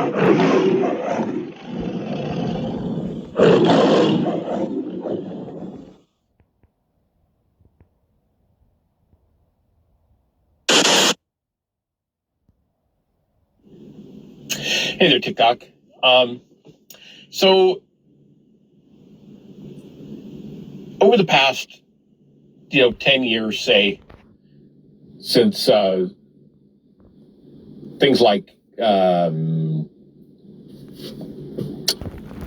Hey there, TikTok. So over the past, 10 years, say, since things like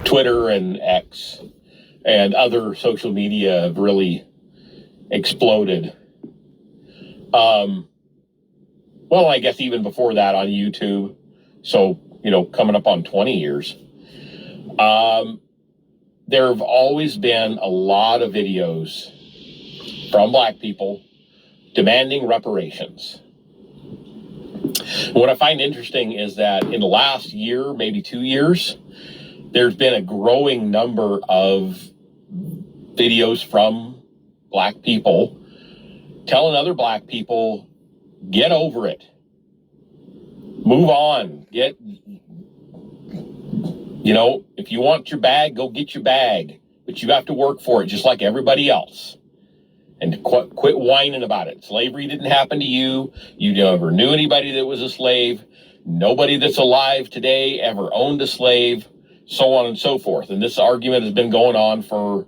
Twitter and X and other social media have really exploded. Well, I guess even before that on YouTube. So, coming up on 20 years. There have always been a lot of videos from Black people demanding reparations. What I find interesting is that in the last year, maybe 2 years, there's been a growing number of videos from Black people telling other Black people, get over it. Move on. If you want your bag, go get your bag. But you have to work for it just like everybody else. And quit whining about it. Slavery didn't happen to you. You never knew anybody that was a slave. Nobody that's alive today ever owned a slave, so on and so forth. And this argument has been going on for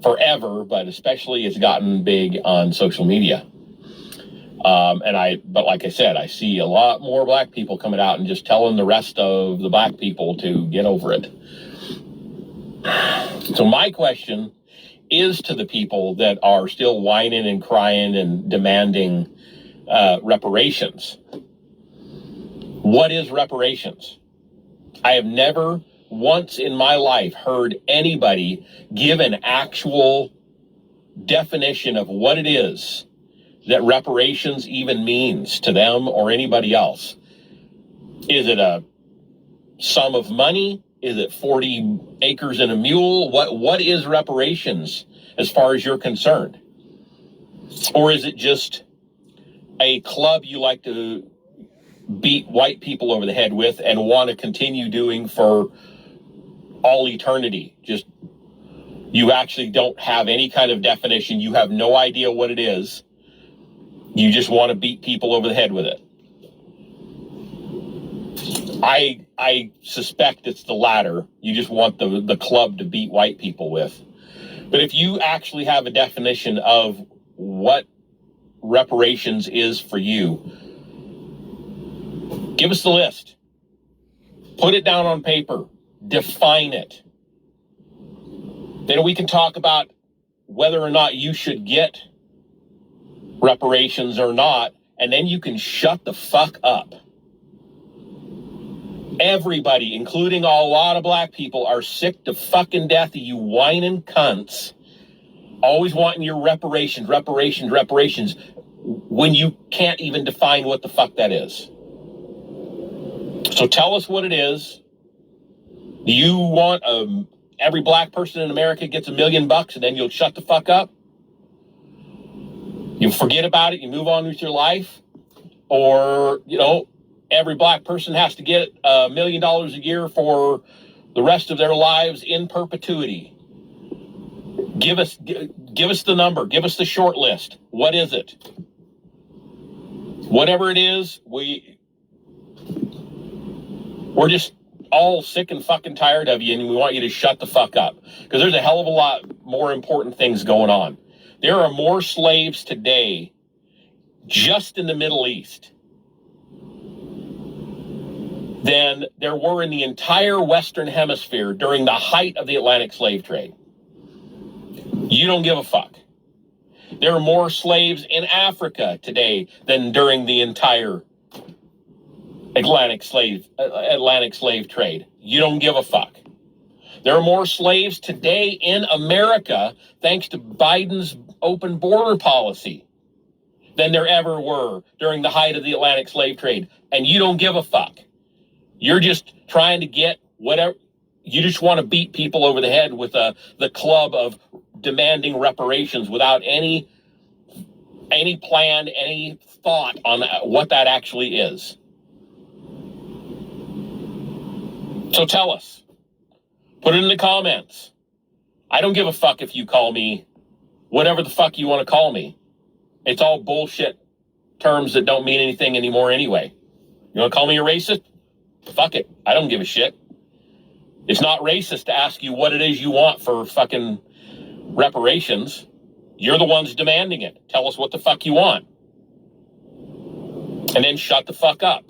forever, but especially it's gotten big on social media. But like I said, I see a lot more Black people coming out and just telling the rest of the Black people to get over it. So my question is to the people that are still whining and crying and demanding reparations. What is reparations? I have never once in my life heard anybody give an actual definition of what it is that reparations even means to them or anybody else. Is it a sum of money? Is it 40 acres and a mule? What is reparations as far as you're concerned? Or is it just a club you like to beat white people over the head with and want to continue doing for all eternity? Just, you actually don't have any kind of definition. You have no idea what it is. You just want to beat people over the head with it. I suspect it's the latter. You just want the club to beat white people with. But if you actually have a definition of what reparations is for you, give us the list. Put it down on paper. Define it. Then we can talk about whether or not you should get reparations or not, and then you can shut the fuck up. Everybody, including a lot of Black people, are sick to fucking death of you whining cunts, always wanting your reparations, when you can't even define what the fuck that is. So tell us what it is. Do you want every Black person in America gets $1 million and then you'll shut the fuck up? You forget about it, you move on with your life? Or, every Black person has to get $1 million a year for the rest of their lives in perpetuity? Give us the number. Give us the short list. What is it? Whatever it is, we're just all sick and fucking tired of you, and we want you to shut the fuck up. Because there's a hell of a lot more important things going on. There are more slaves today just in the Middle East than there were in the entire Western Hemisphere during the height of the Atlantic slave trade. You don't give a fuck. There are more slaves in Africa today than during the entire Atlantic slave trade. You don't give a fuck. There are more slaves today in America, thanks to Biden's open border policy, than there ever were during the height of the Atlantic slave trade. And you don't give a fuck. You're just trying to get whatever. You just want to beat people over the head with the club of demanding reparations without any plan, any thought on what that actually is. So tell us. Put it in the comments. I don't give a fuck if you call me whatever the fuck you want to call me. It's all bullshit terms that don't mean anything anymore anyway. You want to call me a racist? Fuck it. I don't give a shit. It's not racist to ask you what it is you want for fucking reparations. You're the ones demanding it. Tell us what the fuck you want. And then shut the fuck up.